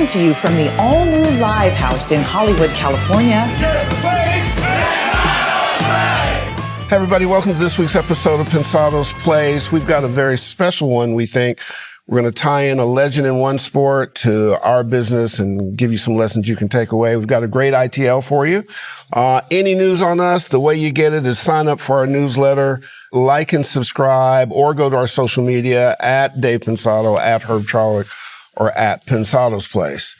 Coming to you from the all-new Live House in Hollywood, California. Hey everybody, welcome to this week's episode of Pensado's Place. We've got a very special one, we think. We're going to tie in a legend in one sport to our business and give you some lessons you can take away. We've got a great ITL for you. Any news on us, the way you get it is sign up for our newsletter, like and subscribe, or go to our social media at Dave Pensado, at Herb Trollock, or at Pensado's Place.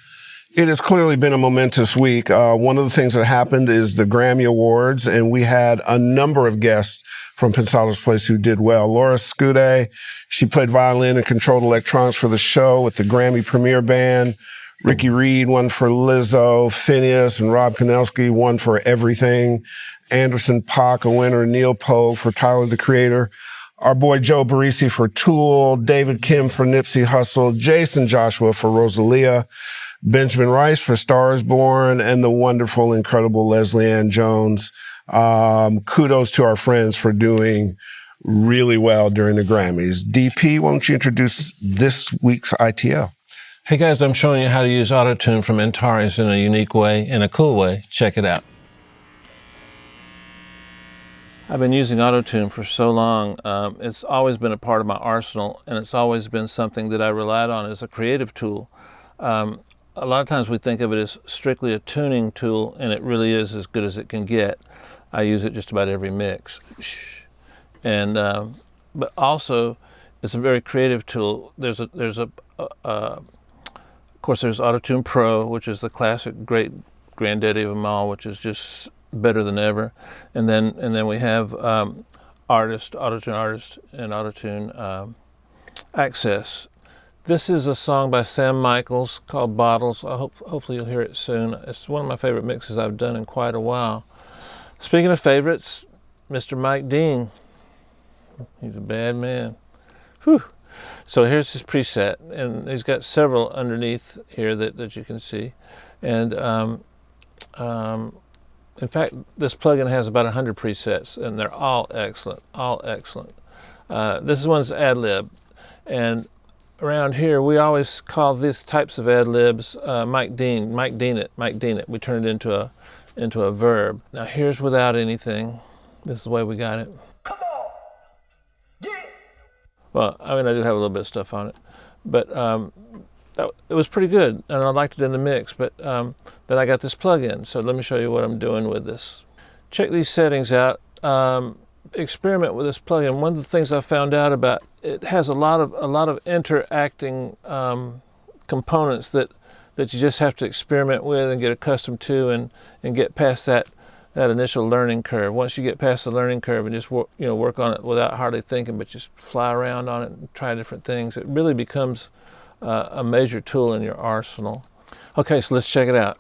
It has clearly been a momentous week. One of the things that happened is the Grammy Awards, and we had a number of guests from Pensado's Place who did well. Laura Scude, she played violin and controlled electronics for the show with the Grammy Premier Band. Ricky Reed won for Lizzo. Phineas and Rob Kinelski won for Everything. Anderson Paak, a winner. Neil Pogue for Tyler, the Creator. Our boy Joe Barresi for Tool. David Kim for Nipsey Hussle. Jason Joshua for Rosalia. Benjamin Rice for Stars Born, and the wonderful, incredible Leslie Ann Jones. Kudos to our friends for doing really well during the Grammys. DP, why don't you introduce this week's ITL? Hey guys, I'm showing you how to use Auto-Tune from Antares in a unique way, in a cool way. Check it out. I've been using Auto-Tune for so long. It's always been a part of my arsenal, and it's always been something that I relied on as a creative tool. A lot of times we think of it as strictly a tuning tool, and it really is as good as it can get. I use it just about every mix. And but also, it's a very creative tool. Of course, there's Auto-Tune Pro, which is the classic, great granddaddy of them all, which is just better than ever. And then we have Auto-Tune Artist, and Auto-Tune Access. This is a song by Sam Michaels called Bottles. Hopefully you'll hear it soon. It's one of my favorite mixes I've done in quite a while. Speaking of favorites, Mr. Mike Dean. He's a bad man. Whew. So here's his preset, and he's got several underneath here that you can see. And in fact, this plugin has about 100 presets, and they're all excellent, This one's ad-lib, and around here, we always call these types of ad-libs Mike Dean it. We turn it into a verb. Now here's without anything. This is the way we got it. Come on, yeah. Well, I mean, I do have a little bit of stuff on it, but it was pretty good, and I liked it in the mix. But then I got this plug-in, so let me show you what I'm doing with this. Check these settings out. Experiment with this plugin. One of the things I found out about it has a lot of interacting components that you just have to experiment with and get accustomed to and get past that initial learning curve. Once you get past the learning curve and just work on it without hardly thinking, but just fly around on it and try different things, it really becomes a major tool in your arsenal. Okay, so let's check it out.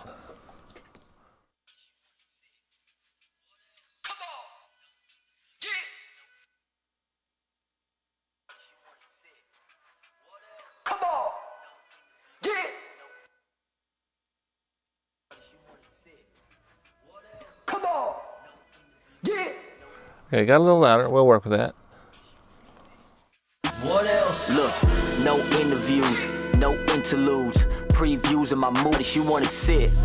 Okay, got a little louder. We'll work with that. What else? Look, no interviews, no interludes, previews of my mood if you wanna sit.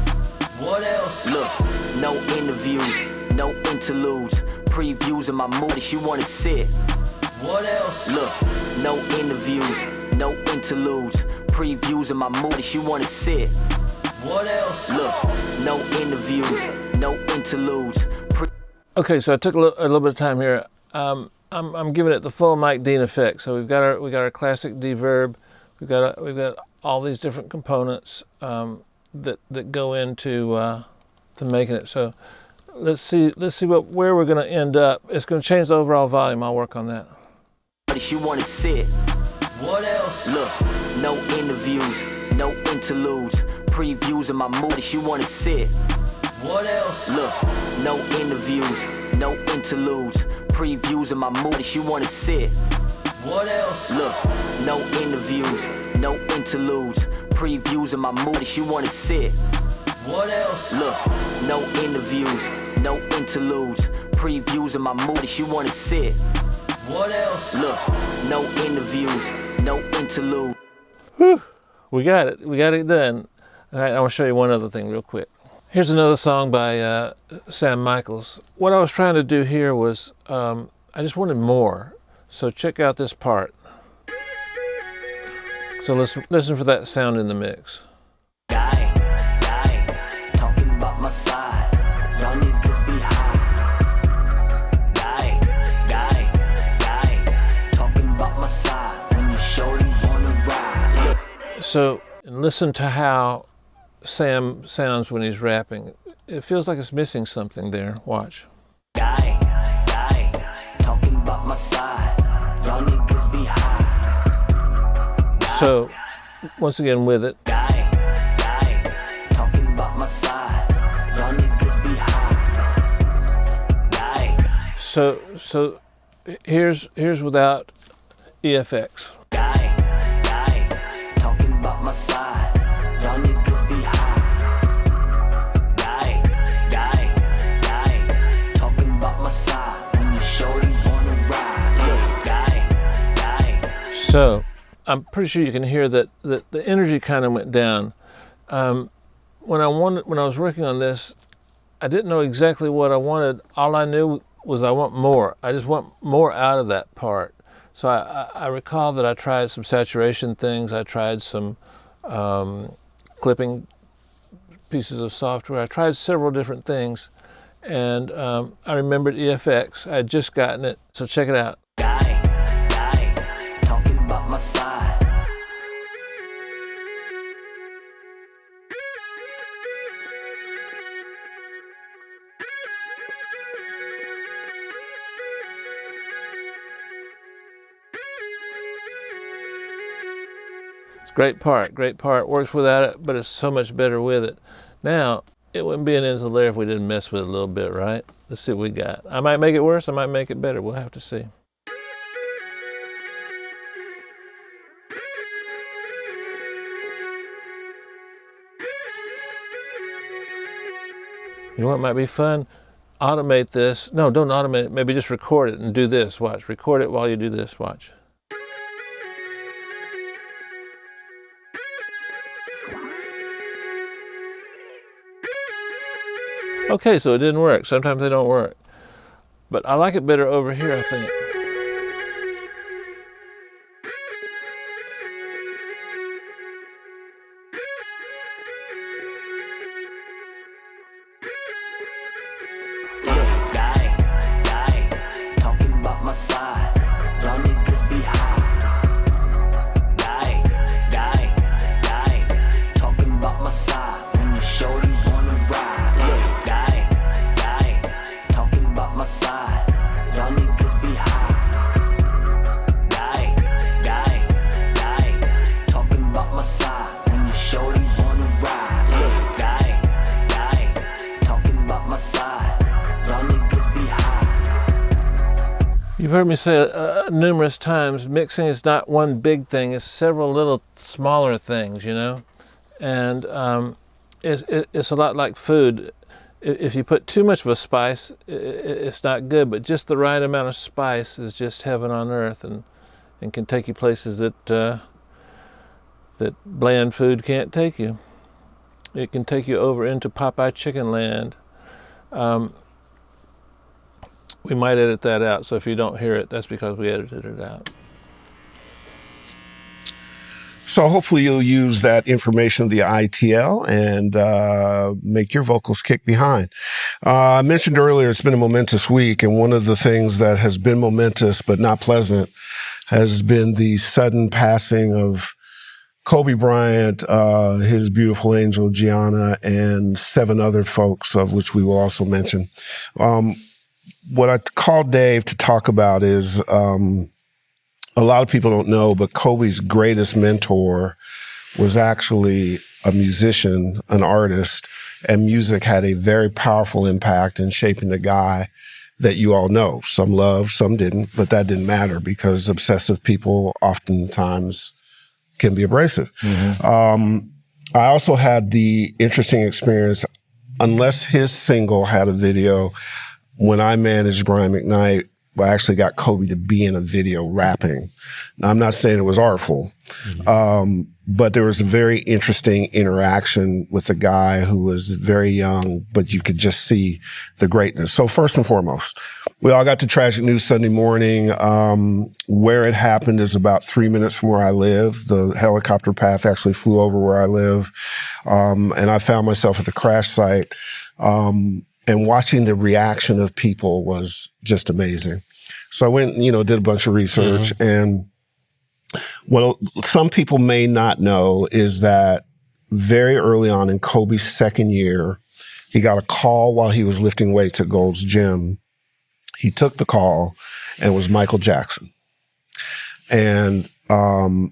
What else? Look, no interviews, no interludes, previews of my mood if you wanna sit. What else? Look, no interviews, no interludes, previews of my mood if you wanna sit. What else? Look, no interviews, no interludes. Okay, so I took a little bit of time here. I'm giving it the full Mike Dean effect. So we've got our classic deverb. We've got all these different components that go into to making it. So let's see where we're going to end up. It's going to change the overall volume. I'll work on that. If you want to sit. What else? Look, no interviews, no interludes, previews of my mood if you want to sit. What else? Look, no interviews, no interludes, previews of my mood if you wanna sit. What else? Look, no interviews, no interludes, previews of my mood if you wanna sit. What else? Look, no interviews, no interludes, previews of my mood if you wanna sit. What else? Look, no interviews, no interlude. Whew, we got it done. All right, I want to show you one other thing real quick. Here's another song by Sam Michaels. What I was trying to do here was, I just wanted more. So check out this part. So listen for that sound in the mix. Guy, talking about my side. Y'all niggas be high. Guy, talking about my side. When you shorty wanna ride. So listen to how Sam sounds when he's rapping. It feels like it's missing something there. Watch. Guy, talking about my side. Y'all niggas be high. So once again with it. Guy, talking about my side. Y'all niggas be high. Guy. So here's without EFX. Guy, talking about my side. Y'all niggas be high. Guy, talking about my side. When you shorty wanna ride. Guy. So I'm pretty sure you can hear that the energy kind of went down. When I was working on this, I didn't know exactly what I wanted. All I knew was I want more. I just want more out of that part. So I recall that I tried some saturation things. I tried some clipping pieces of software. I tried several different things, and I remembered EFX. I had just gotten it, so check it out. Guy, talking about my side. It's a great part. Works without it, but it's so much better with it. Now, it wouldn't be an Into the Lair if we didn't mess with it a little bit, right? Let's see what we got. I might make it worse, I might make it better. We'll have to see. You know what might be fun? Automate this. No, don't automate it. Maybe just record it and do this. Watch. Record it while you do this. Watch. Okay, so it didn't work. Sometimes they don't work. But I like it better over here, I think. Guy, talking about my side. Y'all niggas be high. Guy, talking about my side. When you shorty wanna ride. Guy, talking about my side. Y'all niggas be high. Guy, talking about my side. When you shorty wanna ride. Guy, talking about my side. Y'all niggas be high. You've heard me say numerous times, mixing is not one big thing, it's several little smaller things, you know? And it's a lot like food. If you put too much of a spice, it's not good, but just the right amount of spice is just heaven on earth, and can take you places that bland food can't take you. It can take you over into Popeye Chicken Land. We might edit that out, so if you don't hear it, that's because we edited it out. So hopefully you'll use that information, the ITL, and make your vocals kick behind. I mentioned earlier it's been a momentous week, and one of the things that has been momentous but not pleasant has been the sudden passing of Kobe Bryant, his beautiful angel Gianna, and 7 other folks, of which we will also mention. What I called Dave to talk about is a lot of people don't know, but Kobe's greatest mentor was actually a musician, an artist, and music had a very powerful impact in shaping the guy that you all know. Some loved, some didn't, but that didn't matter because obsessive people oftentimes can be abrasive. Mm-hmm. I also had the interesting experience, unless his single had a video, when I managed Brian McKnight, I actually got Kobe to be in a video rapping. Now, I'm not saying it was artful, But there was a very interesting interaction with a guy who was very young, but you could just see the greatness. So first and foremost, we all got to Tragic News Sunday morning. Where it happened is about 3 minutes from where I live. The helicopter path actually flew over where I live. And I found myself at the crash site. And watching the reaction of people was just amazing. So I went, did a bunch of research. And what some people may not know is that very early on in Kobe's second year, he got a call while he was lifting weights at Gold's Gym. He took the call, and it was Michael Jackson. And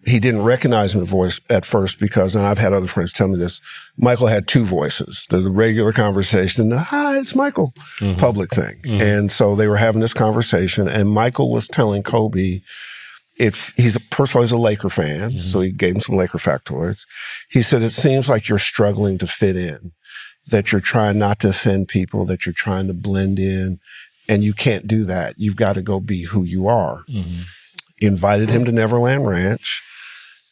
he didn't recognize my voice at first because, and I've had other friends tell me this, Michael had two voices. There's the regular conversation and the, hi, it's Michael, public thing. And so they were having this conversation, and Michael was telling Kobe, first of all, he's a Laker fan, so he gave him some Laker factoids. He said, it seems like you're struggling to fit in, that you're trying not to offend people, that you're trying to blend in, and you can't do that. You've got to go be who you are. Invited him to Neverland Ranch.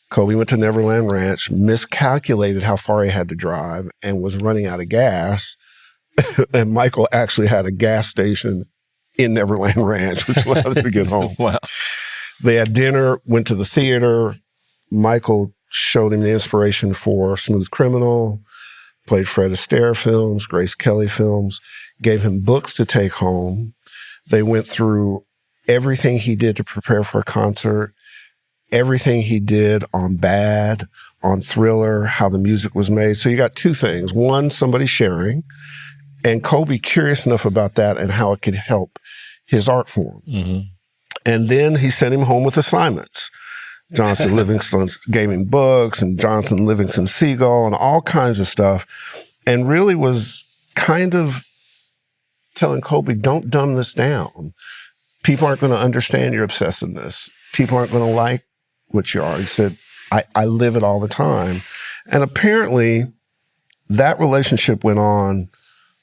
Kobe went to Neverland Ranch, miscalculated how far he had to drive, and was running out of gas. And Michael actually had a gas station in Neverland Ranch, which allowed him to get home. Wow. They had dinner, went to the theater. Michael showed him the inspiration for Smooth Criminal, played Fred Astaire films, Grace Kelly films, gave him books to take home. They went through everything he did to prepare for a concert, everything he did on Bad, on Thriller, how the music was made. So you got two things. One, somebody sharing, and Kobe curious enough about that and how it could help his art form. And then he sent him home with assignments. Jonathan Livingston gave him books, and Jonathan Livingston Seagull, and all kinds of stuff, and really was kind of telling Kobe, don't dumb this down. People aren't going to understand your obsessiveness. People aren't going to like what you are. He said, I live it all the time. And apparently that relationship went on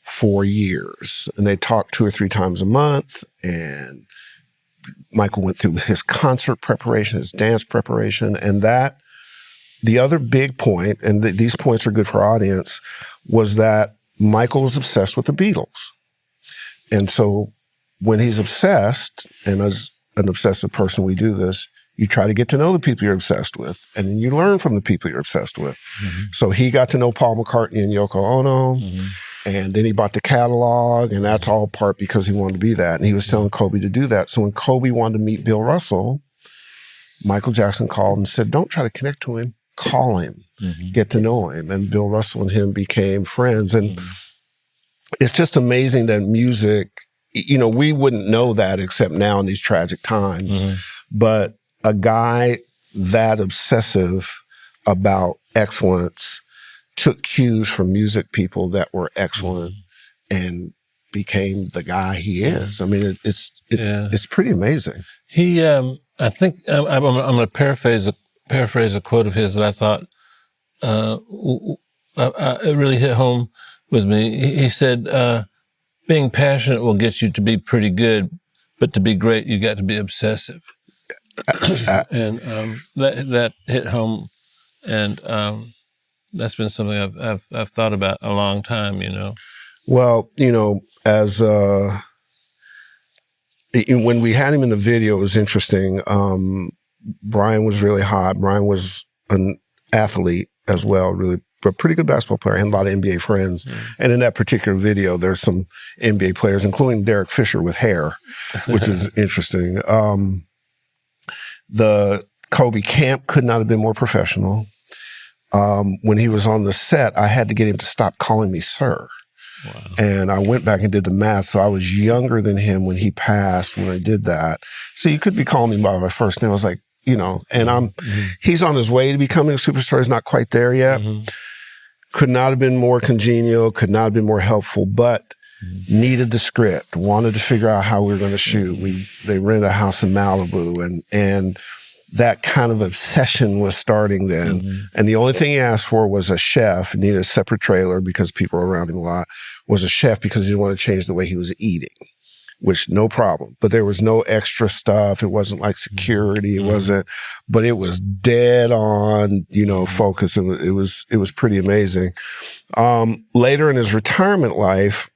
for years, and they talked 2 or 3 times a month, and Michael went through his concert preparation, his dance preparation, and that the other big point, and these points are good for our audience, was that Michael was obsessed with the Beatles. And so when he's obsessed, and as an obsessive person, we do this, you try to get to know the people you're obsessed with, and then you learn from the people you're obsessed with. So he got to know Paul McCartney and Yoko Ono, and then he bought the catalog, and that's all part because he wanted to be that. And he was telling Kobe to do that. So when Kobe wanted to meet Bill Russell, Michael Jackson called and said, don't try to connect to him, call him, get to know him. And Bill Russell and him became friends. And it's just amazing that music, we wouldn't know that except now in these tragic times. But a guy that obsessive about excellence took cues from music people that were excellent and became the guy he is. I mean, it's pretty amazing. He, I think I'm going to paraphrase a quote of his that I thought it really hit home with me. He said, "Being passionate will get you to be pretty good, but to be great, you got to be obsessive." And that hit home, and that's been something I've thought about a long time. Well, as when we had him in the video, it was interesting. Brian was really hot. Brian was an athlete as well, really a pretty good basketball player, and a lot of NBA friends. And in that particular video, there's some NBA players, including Derek Fisher with hair, which is interesting. The Kobe camp could not have been more professional. When he was on the set, I had to get him to stop calling me sir. Wow. And I went back and did the math. So I was younger than him when he passed, when I did that. So you could be calling me by my first name. I was like, and he's on his way to becoming a superstar. He's not quite there yet. Could not have been more congenial, could not have been more helpful, but needed the script, wanted to figure out how we were going to shoot. They rented a house in Malibu, and that kind of obsession was starting then. And the only thing he asked for was a chef. He needed a separate trailer because people were around him a lot, was a chef because he didn't want to change the way he was eating. which no problem. But there was no extra stuff. It wasn't like security. It wasn't, but it was dead on, focus. And it was pretty amazing. Later in his retirement life,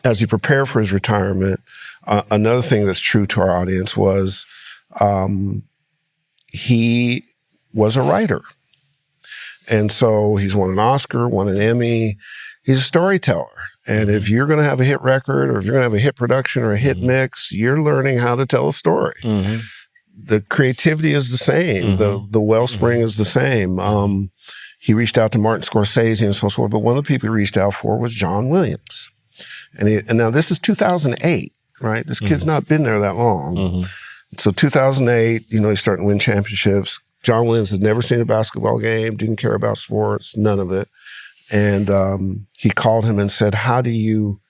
as he prepared for his retirement, another thing that's true to our audience was he was a writer. And so he's won an Oscar, won an Emmy. He's a storyteller. And if you're going to have a hit record, or if you're going to have a hit production or a hit mix, you're learning how to tell a story. The creativity is the same. The wellspring is the same. He reached out to Martin Scorsese and so forth, but one of the people he reached out for was John Williams. And now this is 2008, right? This kid's not been there that long. So 2008, he's starting to win championships. John Williams had never seen a basketball game, didn't care about sports, none of it. And he called him and said, how do you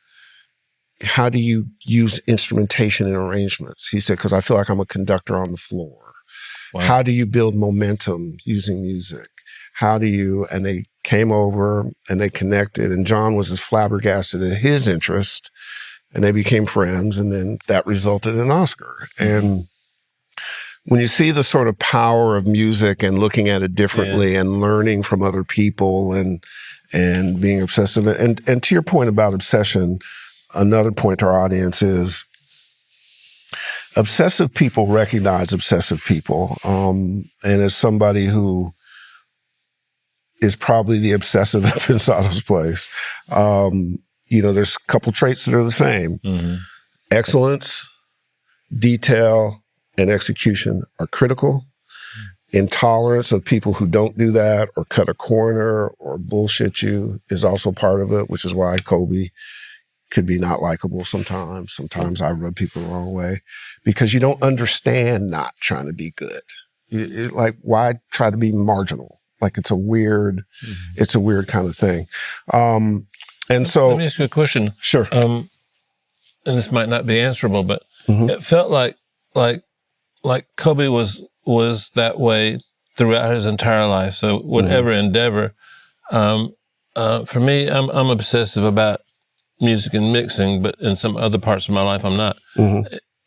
use instrumentation and arrangements? He said, because I feel like I'm a conductor on the floor. Wow. How do you build momentum using music? And they came over and they connected, and John was as flabbergasted at his interest, and they became friends, and then that resulted in an Oscar. And when you see the sort of power of music and looking at it differently and learning from other people and being obsessive, and to your point about obsession, another point to our audience is obsessive people recognize obsessive people. And as somebody who is probably the obsessive at Pensado's place, there's a couple traits that are the same. Excellence, detail, and execution are critical. Intolerance of people who don't do that or cut a corner or bullshit you is also part of it, which is why Kobe could be not likable sometimes. Sometimes I rub people the wrong way because you don't understand not trying to be good. Like, why try to be marginal? Like, it's a weird kind of thing. And so, let me ask you a question. Sure. And this might not be answerable, but it felt like Kobe was that way throughout his entire life. So whatever endeavor, for me, I'm obsessive about music and mixing, but in some other parts of my life, I'm not.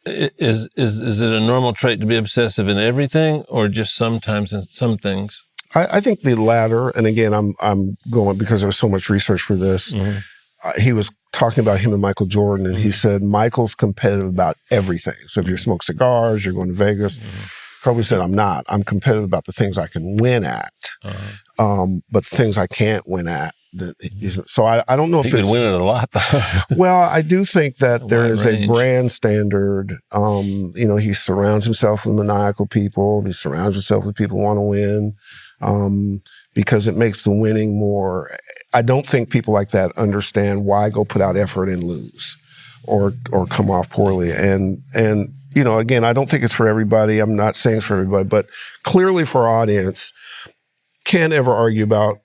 Is it a normal trait to be obsessive in everything, or just sometimes in some things? I think the latter, and again, I'm going because there was so much research for this. He was talking about him and Michael Jordan, and he said Michael's competitive about everything. So if you smoke cigars, you're going to Vegas. Kobe said, I'm not. I'm competitive about the things I can win at, but the things I can't win at. So I don't know if he could win it a lot, though. Well, I do think that there is a brand standard. He surrounds himself with maniacal people. He surrounds himself with people who want to win. Because it makes the winning more. I don't think people like that understand why go put out effort and lose or come off poorly. And again, I don't think it's for everybody. I'm not saying it's for everybody, but clearly for our audience, can't ever argue about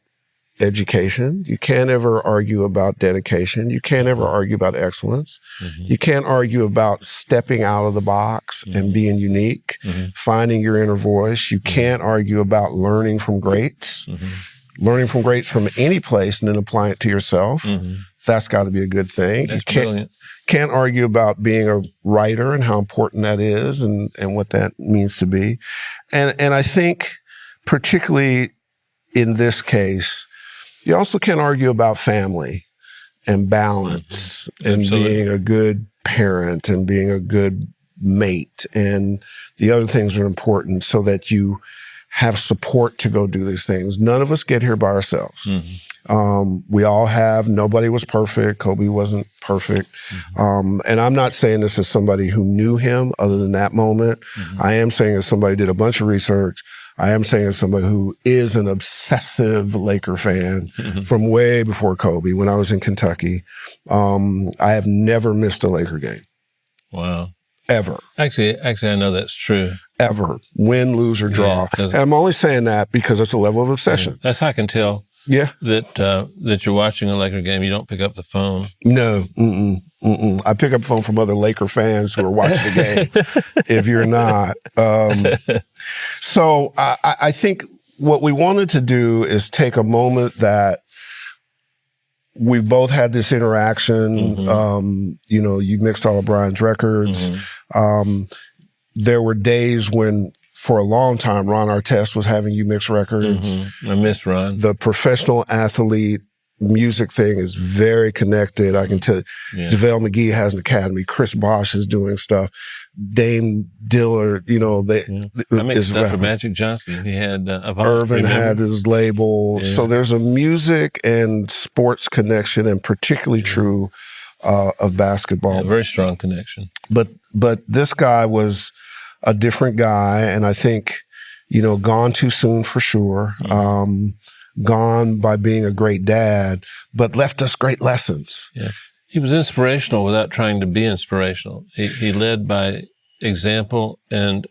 education. You can't ever argue about dedication. You can't ever argue about excellence. You can't argue about stepping out of the box and being unique, finding your inner voice. You can't argue about learning from greats, learning from greats from any place and then applying it to yourself. That's got to be a good thing. That's you can't argue about being a writer and how important that is and what that means to be. And I think particularly in this case, you also can't argue about family and balance and being a good parent and being a good mate. And the other things are important so that you have support to go do these things. None of us get here by ourselves. We all have, nobody was perfect. Kobe wasn't perfect. And I'm not saying this as somebody who knew him other than that moment. I am saying as somebody who did a bunch of research. I am saying as somebody who is an obsessive Laker fan from way before Kobe, when I was in Kentucky. I have never missed a Laker game. Wow. Ever. Actually, I know that's true. Ever. Win, lose, or draw. Yeah, and I'm only saying that because it's a level of obsession. That's how I can tell. Yeah. That you're watching a Laker game, you don't pick up the phone. No. I pick up the phone from other Laker fans who are watching the game, if you're not. So I think what we wanted to do is take a moment that we've both had this interaction. You know, you mixed all of Brian's records. There were days when, for a long time, Ron Artest was having you mix records. I miss Ron. The professional athlete music thing is very connected. I can tell JaVale McGee has an academy. Chris Bosh is doing stuff. Dame Dillard, you know, I mixed stuff for Magic Johnson. He had Irvin had his label. So there's a music and sports connection, and particularly true of basketball. A very strong connection. But this guy was a different guy, and I think, you know, gone too soon for sure. Gone by being a great dad, but left us great lessons. Yeah. He was inspirational without trying to be inspirational. He led by example, and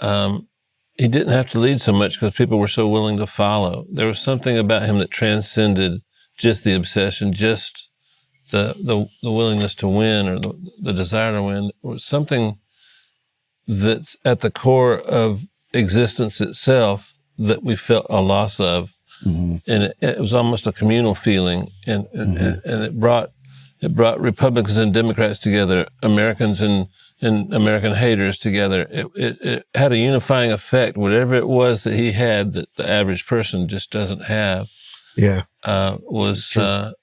he didn't have to lead so much because people were so willing to follow. There was something about him that transcended just the obsession, just the willingness to win, or the desire to win, or something that's at the core of existence itself that we felt a loss of. And it was almost a communal feeling, and it brought Republicans and Democrats together, Americans and American haters together. It had a unifying effect. Whatever it was that he had that the average person just doesn't have, was a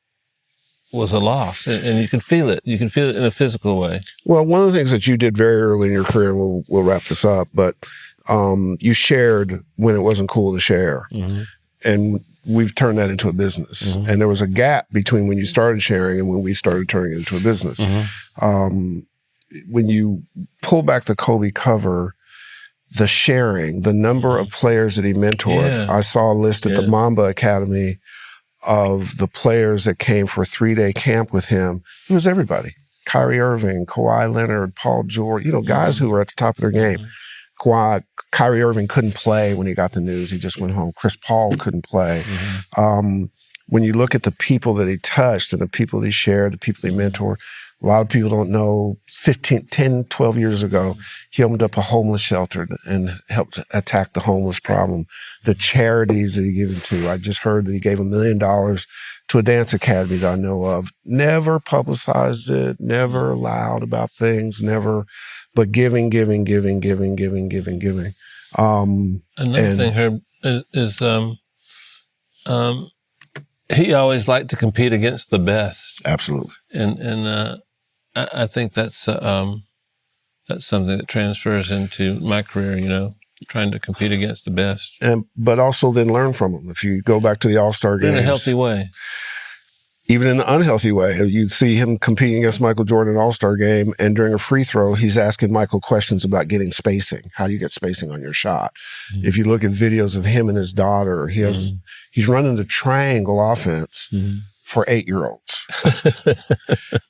loss, and you could feel it. You can feel it in a physical way. Well, one of the things that you did very early in your career, and we'll wrap this up, but you shared when it wasn't cool to share. And we've turned that into a business. And there was a gap between when you started sharing and when we started turning it into a business. When you pull back the Kobe cover, the sharing, the number of players that he mentored, I saw a list at the Mamba Academy of the players that came for a 3-day camp with him. It was everybody. Kyrie Irving, Kawhi Leonard, Paul George, you know, guys who were at the top of their game. Kyrie Irving couldn't play when he got the news. He just went home. Chris Paul couldn't play. When you look at the people that he touched and the people that he shared, the people he mentored, a lot of people don't know 10, 12 years ago, he opened up a homeless shelter and helped attack the homeless problem. The charities that he gave to, I just heard that he gave $1 million to a dance academy that I know of. Never publicized it, never loud about things, never, but giving. Another thing, Herb, is he always liked to compete against the best. Absolutely. And I think that's something that transfers into my career, you know, trying to compete against the best. But also then learn from them. If you go back to the All-Star games. In a healthy way. Even in an unhealthy way. You'd see him competing against Michael Jordan in an All-Star game, and during a free throw, he's asking Michael questions about getting spacing. How do you get spacing on your shot? If you look at videos of him and his daughter, he's running the triangle offense for 8-year-olds.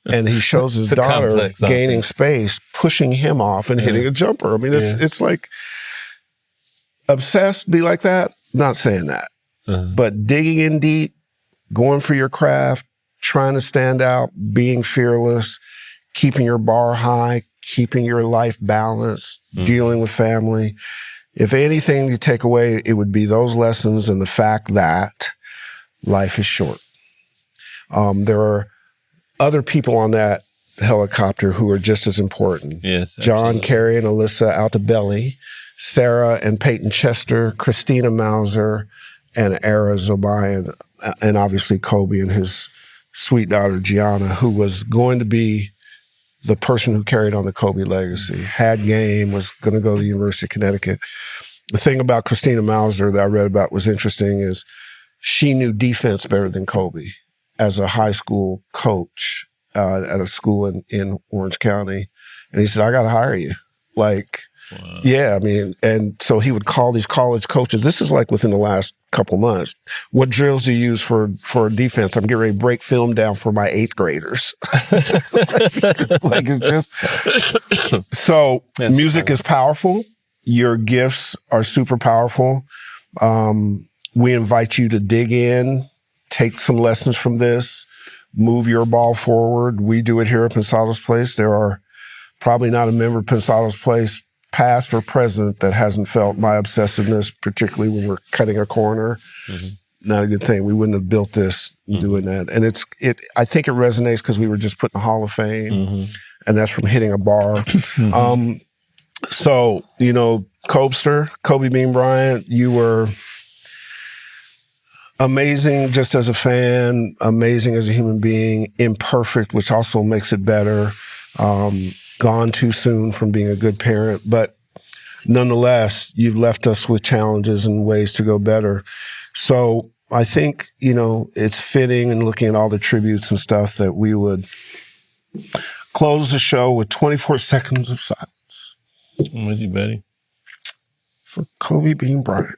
And he shows his daughter gaining space, pushing him off and hitting a jumper. I mean, it's like, obsessed, be like that? Not saying that. But digging in deep, going for your craft, trying to stand out, being fearless, keeping your bar high, keeping your life balanced, dealing with family. If anything you take away, it would be those lessons and the fact that life is short. There are other people on that helicopter who are just as important. Yes, John, Carrie, and Alyssa Altobelli, Sarah and Peyton Chester, Christina Mauser, and Ara Zobayan, and obviously Kobe and his sweet daughter, Gianna, who was going to be the person who carried on the Kobe legacy. Had game, was going to go to the University of Connecticut. The thing about Christina Mauser that I read about was interesting is she knew defense better than Kobe as a high school coach at a school in Orange County. And he said, I got to hire you. Like, wow. Yeah, I mean, and so he would call these college coaches. This is like within the last couple months. What drills do you use for defense? I'm getting ready to break film down for my 8th graders. like it's just, so that's music funny. Is powerful. Your gifts are super powerful. We invite you to dig in, take some lessons from this, move your ball forward. We do it here at Pensado's Place. There are probably not a member of Pensado's Place, past or present, that hasn't felt my obsessiveness, particularly when we're cutting a corner. not a good thing. We wouldn't have built this doing that. And I think it resonates because we were just put in the Hall of Fame, and that's from hitting a bar. So, you know, Cobster, Kobe Bean Bryant, you were amazing just as a fan, amazing as a human being, imperfect, which also makes it better, gone too soon from being a good parent. But nonetheless, you've left us with challenges and ways to go better. So I think, you know, it's fitting, and looking at all the tributes and stuff, that we would close the show with 24 seconds of silence. I'm with you, Betty. For Kobe Bean Bryant.